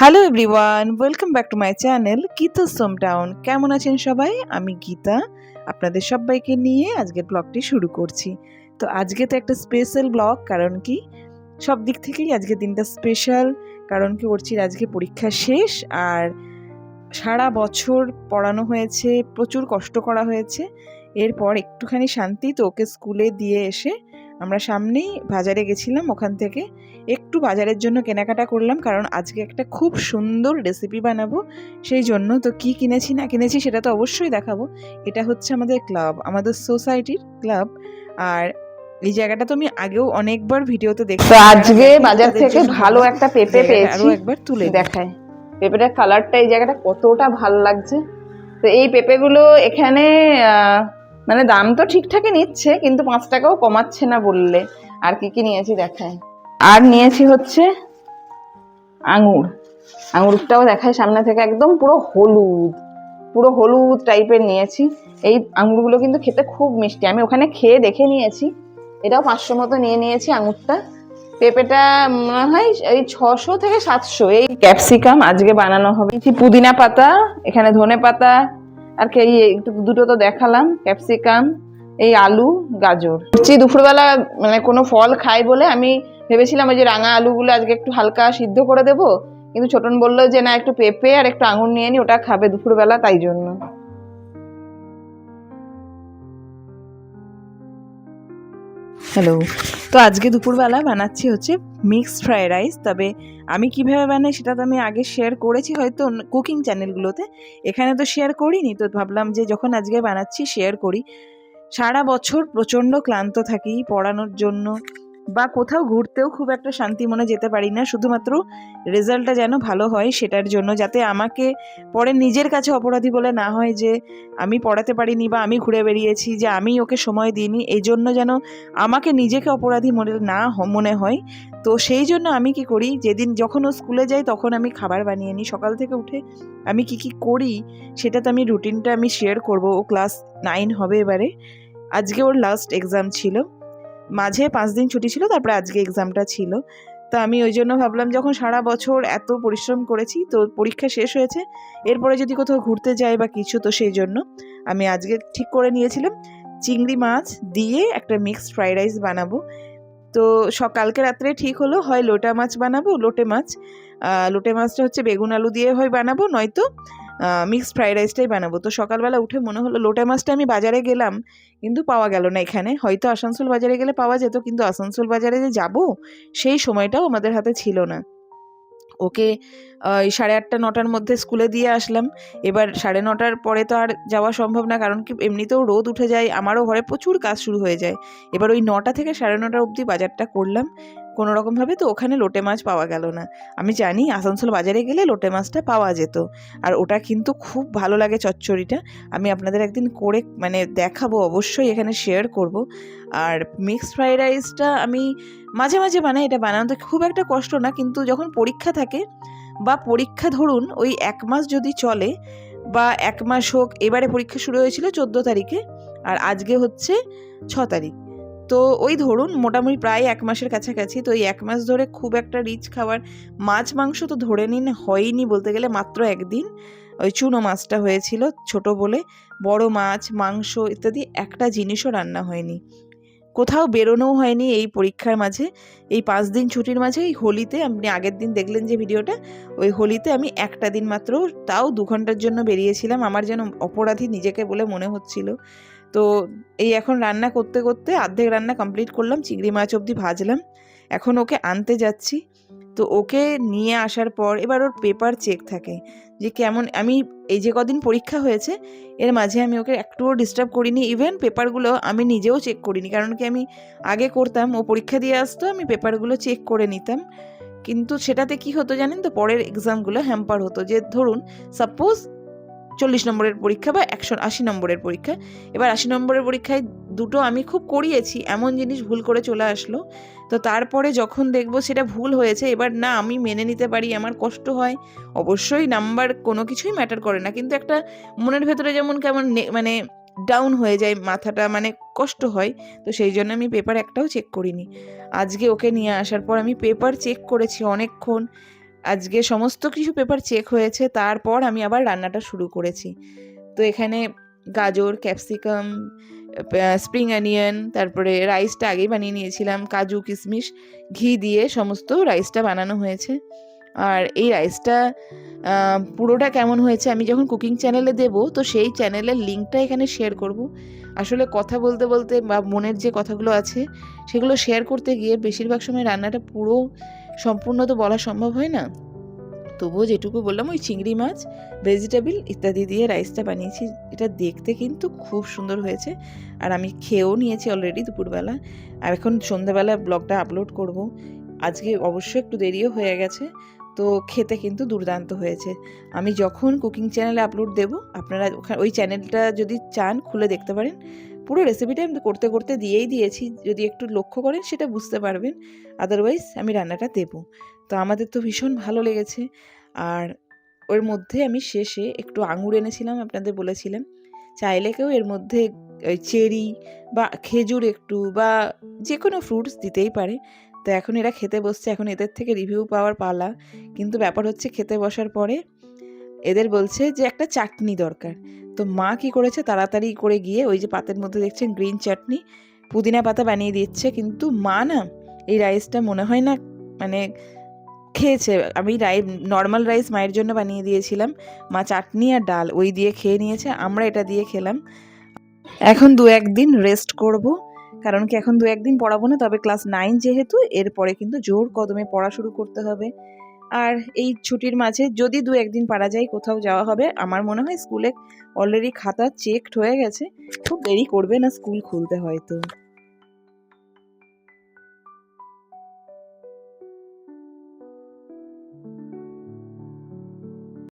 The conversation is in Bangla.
Hello everyone, welcome back to my channel Gita's home town. কেমন আছেন সবাই? আমি গীতা আপনাদের সবাইকে নিয়ে আজকের ব্লগটি শুরু করছি। তো আজকে তো একটা স্পেশাল ব্লগ, কারণ কি সব দিক থেকেই আজকের দিনটা স্পেশাল। কারণ কি ওরচির আজকে পরীক্ষা শেষ, আর সারা বছর পড়ানো হয়েছে, প্রচুর কষ্ট করা হয়েছে। এরপর একটুখানি শান্তি, তো ওকে স্কুলে দিয়ে এসে আমরা সামনেই বাজারে গেছিলাম। ওখান থেকে একটু বাজারের জন্য কেনাকাটা করলাম, কারণ আজকে একটা খুব সুন্দর রেসিপি বানাবো সেই জন্য। তো কি কিনেছি না কিনেছি সেটা তো অবশ্যই দেখাবো। এটা হচ্ছে আমাদের ক্লাব, আমাদের সোসাইটির ক্লাব। আর এই জায়গাটা তো আমি আগেও অনেকবার ভিডিওতে দেখছি। তো আজকে বাজার থেকে ভালো একটা পেঁপে পেয়েছি, আরো একবার তুলে দেখায় পেঁপেটার কালারটা, এই জায়গাটা কতটা ভালো লাগছে। তো এই পেঁপেগুলো এখানে মানে দাম তো ঠিকঠাকই নিচ্ছে, কিন্তু 5 টাকাও কমাচ্ছে না বললে। আর কি কি নিয়েছি দেখায়। আর নিয়েছি হচ্ছে আঙুর। আঙুরটাও দেখায় সামনে থেকে, একদম পুরো হলুদ টাইপের নিয়েছি। এই আঙুরগুলো কিন্তু খেতে খুব মিষ্টি, আমি ওখানে খেয়ে দেখে নিয়েছি। এটাও 500 মতো নিয়ে নিয়েছি আঙুরটা। পেঁপেটা মনে হয় এই 600 থেকে 700। এই ক্যাপসিকাম আজকে বানানো হবে, পুদিনা পাতা, এখানে ধনে পাতা, আর এই দুটো তো দেখালাম, ক্যাপসিকাম, এই আলু, গাজর। দুপুরবেলা মানে কোনো ফল খাই বলে আমি ভেবেছিলাম ওই যে রাঙা আলুগুলো আজকে একটু হালকা সিদ্ধ করে দেবো, কিন্তু ছোটন বললো যে না, একটু পেঁপে আর একটু আঙুর নিয়ে নি, ওটা খাবে দুপুরবেলা, তাই জন্য। হ্যালো। তো আজকে দুপুরবেলা বানাচ্ছি হচ্ছে মিক্সড ফ্রাইড রাইস। তবে আমি কিভাবে বানাই সেটা তো আমি আগে শেয়ার করেছি হয়তো কুকিং চ্যানেলগুলোতে, এখানে তো শেয়ার করিনি। তো ভাবলাম যে যখন আজকে বানাচ্ছি শেয়ার করি। সারা বছর প্রচণ্ড ক্লান্ত থাকি পড়ানোর জন্য, বা কোথাও ঘুরতেও খুব একটা শান্তি মনে যেতে পারি না, শুধুমাত্র রেজাল্টটা যেন ভালো হয় সেটার জন্য, যাতে আমাকে পরে নিজের কাছে অপরাধী বলে না হয় যে আমি পড়াতে পারিনি বা আমি ঘুরে বেরিয়েছি, যে আমি ওকে সময় দিইনি, এই জন্য যেন আমাকে নিজেকে অপরাধী মনে হয়। তো সেই জন্য আমি কি করি, যেদিন যখন ও স্কুলে যাই তখন আমি খাবার বানিয়ে নিই। সকাল থেকে উঠে আমি কি কি করি সেটা তো আমি রুটিনটা আমি শেয়ার করব। ও ক্লাস 9 হবে এবারে। আজকে ওর লাস্ট এক্সাম ছিল, মাঝে 5 দিন ছুটি ছিল, তারপরে আজকে এক্সামটা ছিল। তো আমি ওই জন্য ভাবলাম যখন সারা বছর এত পরিশ্রম করেছি, তো পরীক্ষা শেষ হয়েছে, এরপরে যদি কোথাও ঘুরতে যাই বা কিছু, তো সেই জন্য আমি আজকে ঠিক করে নিয়েছিলাম চিংড়ি মাছ দিয়ে একটা মিক্সড ফ্রাইড রাইস বানাবো। তো কালকে রাত্রে ঠিক হলো, হয় লোটে মাছটা হচ্ছে বেগুন আলু দিয়ে হয় বানাবো, নয়তো মিক্সড ফ্রাইড রাইসটাই বানাবো। তো সকালবেলা উঠে মনে হলো লোটে মাছটা আমি বাজারে গেলাম, কিন্তু পাওয়া গেল না এখানে। হয়তো আসানসোল বাজারে গেলে পাওয়া যেত, কিন্তু আসানসোল বাজারে যে যাবো সেই সময়টাও আমাদের হাতে ছিল না। ওকে 8:30 9টার মধ্যে স্কুলে দিয়ে আসলাম। এবার 9:30 পরে তো আর যাওয়া সম্ভব না, কারণ কি এমনিতেও রোদ উঠে যায়, আমারও ঘরে প্রচুর কাজ শুরু হয়ে যায়। এবার ওই 9টা থেকে 9:30 অবধি বাজারটা করলাম কোনো রকমভাবে। তো ওখানে লোটে মাছ পাওয়া গেল না। আমি জানি আসানসোল বাজারে গেলে লোটে মাছটা পাওয়া যেত, আর ওটা কিন্তু খুব ভালো লাগে চচ্চড়িটা। আমি আপনাদের একদিন করে মানে দেখাবো, অবশ্যই এখানে শেয়ার করব। আর মিক্সড ফ্রাইড রাইসটা আমি মাঝে মাঝে বানাই, এটা বানানোতে খুব একটা কষ্ট না, কিন্তু যখন পরীক্ষা থাকে বা পরীক্ষা ধরুন ওই 1 মাস যদি চলে, বা 1 মাস হোক, এবারে পরীক্ষা শুরু হয়েছিল 14 তারিখে আর আজকে হচ্ছে 6 তারিখ, তো ওই ধরুন মোটামুটি প্রায় 1 মাসের কাছাকাছি। তো এই 1 মাস ধরে খুব একটা রিচ খাবার মাছ মাংস তো ধরে নিন হয়নি, বলতে গেলে মাত্র একদিন ওই চুনো মাছটা হয়েছিল ছোট বলে। বড় মাছ মাংস ইত্যাদি একটা জিনিসও রান্না হয়নি, কোথাও বেরোনোও হয়নি এই পরীক্ষার মাঝে। এই 5 দিন ছুটির মাঝে এই হোলিতে, আপনি আগের দিন দেখলেন যে ভিডিওটা, ওই হোলিতে আমি একটা দিন মাত্র, তাও 2 ঘন্টার জন্য বেরিয়েছিলাম। আমার যেন অপরাধী নিজেকে বলে মনে হচ্ছিল। তো এই এখন রান্না করতে করতে অর্ধেক রান্না কমপ্লিট করলাম, চিংড়ি মাছ অবধি ভাজলাম। এখন ওকে আনতে যাচ্ছি। তো ওকে নিয়ে আসার পর এবার ওর পেপার চেক থাকে যে কেমন, আমি এই যে কদিন পরীক্ষা হয়েছে এর মাঝে আমি ওকে একটুও ডিস্টার্ব করিনি। ইভেন পেপারগুলো আমি নিজেও চেক করিনি, কারণ কি আমি আগে করতাম, ও পরীক্ষা দিয়ে আসতো, আমি পেপারগুলো চেক করে নিতাম। কিন্তু সেটাতে কি হতো জানেন তো, পরের এক্সামগুলো হ্যাম্পার হতো। যে ধরুন সাপোজ 40 নম্বরের পরীক্ষা বা 180 নম্বরের পরীক্ষা, এবার 80 নম্বরের পরীক্ষায় দুটো আমি খুব করিয়েছি, এমন জিনিস ভুল করে চলে আসলো। তো তারপরে যখন দেখবো সেটা ভুল হয়েছে, এবার না আমি মেনে নিতে পারি, আমার কষ্ট হয়। অবশ্যই নাম্বার কোনো কিছুই ম্যাটার করে না, কিন্তু একটা মনের ভেতরে যেমন কেমন মানে ডাউন হয়ে যায় মাথাটা, মানে কষ্ট হয়। তো সেই জন্য আমি পেপার একটাও চেক করিনি। আজকে ওকে নিয়ে আসার পর আমি পেপার চেক করেছি অনেকক্ষণ। আজকে সমস্ত কিছু পেপার চেক হয়েছে, তারপর আমি আবার রান্নাটা শুরু করেছি। তো এখানে গাজর, ক্যাপসিকাম, স্প্রিং অনিয়ন, তারপরে রাইসটা আগেই বানিয়ে নিয়েছিলাম, কাজু কিশমিশ, ঘি দিয়ে সমস্ত রাইসটা বানানো হয়েছে। আর এই রাইসটা পুরোটা কেমন হয়েছে আমি যখন কুকিং চ্যানেলে দেব, তো সেই চ্যানেলের লিঙ্কটা এখানে শেয়ার করব। আসলে কথা বলতে বলতে বা মনের যে কথাগুলো আছে সেগুলো শেয়ার করতে গিয়ে বেশিরভাগ সময় রান্নাটা পুরো সম্পূর্ণ তো বলা সম্ভব হয় না। তবুও যেটুকু বললাম, ওই চিংড়ি মাছ, ভেজিটেবল ইত্যাদি দিয়ে রাইসটা বানিয়েছি। এটা দেখতে কিন্তু খুব সুন্দর হয়েছে, আর আমি খেয়েও নিয়েছি অলরেডি দুপুরবেলা। আর এখন সন্ধ্যাবেলা ব্লগটা আপলোড করব। আজকে অবশ্যই একটু দেরিও হয়ে গেছে, তো খেতে কিন্তু দুর্দান্ত হয়েছে। আমি যখন কুকিং চ্যানেলে আপলোড দেব, আপনারা ওই চ্যানেলটা যদি চান খুলে দেখতে পারেন। পুরো রেসিপিটা আমি করতে করতে দিয়েই দিয়েছি, যদি একটু লক্ষ্য করেন সেটা বুঝতে পারবেন। আদারওয়াইজ আমি রান্নাটা দেবো। তো আমাদের তো ভীষণ ভালো লেগেছে। আর ওর মধ্যে আমি শেষে একটু আঙুর এনেছিলাম, আপনাদের বলেছিলাম। চাইলে কেউ এর মধ্যে ওই চেরি বা খেজুর একটু বা যে কোনো ফ্রুটস দিতেই পারে। তো এখন এরা খেতে বসছে, এখন এদের থেকে রিভিউ পাওয়ার পালা। কিন্তু ব্যাপার হচ্ছে, খেতে বসার পরে এদের বলছে যে একটা চাটনি দরকার। তো মা কি করেছে, তাড়াতাড়ি করে গিয়ে ওই যে পাতের মধ্যে দেখছেন গ্রিন চাটনি, পুদিনা পাতা বানিয়ে দিচ্ছে। কিন্তু মা না এই রাইসটা মনে হয় না মানে খেয়েছে। আমি নর্মাল রাইস মায়ের জন্য বানিয়ে দিয়েছিলাম, মা চাটনি আর ডাল ওই দিয়ে খেয়ে নিয়েছে, আমরা এটা দিয়ে খেলাম। এখন 2-1 দিন রেস্ট করব, কারণ কি এখন 2-1 দিন পড়াবো না, তবে ক্লাস 9 যেহেতু এরপরে কিন্তু জোর কদমে পড়া শুরু করতে হবে। আর এই ছুটির মাঝে যদি 2-1 দিন পারা যায় কোথাও যাওয়া হবে। আমার মনে হয় স্কুলে অলরেডি খাতা চেকড হয়ে গেছে, খুব দেরি করবে না স্কুল খুলতে হয়তো।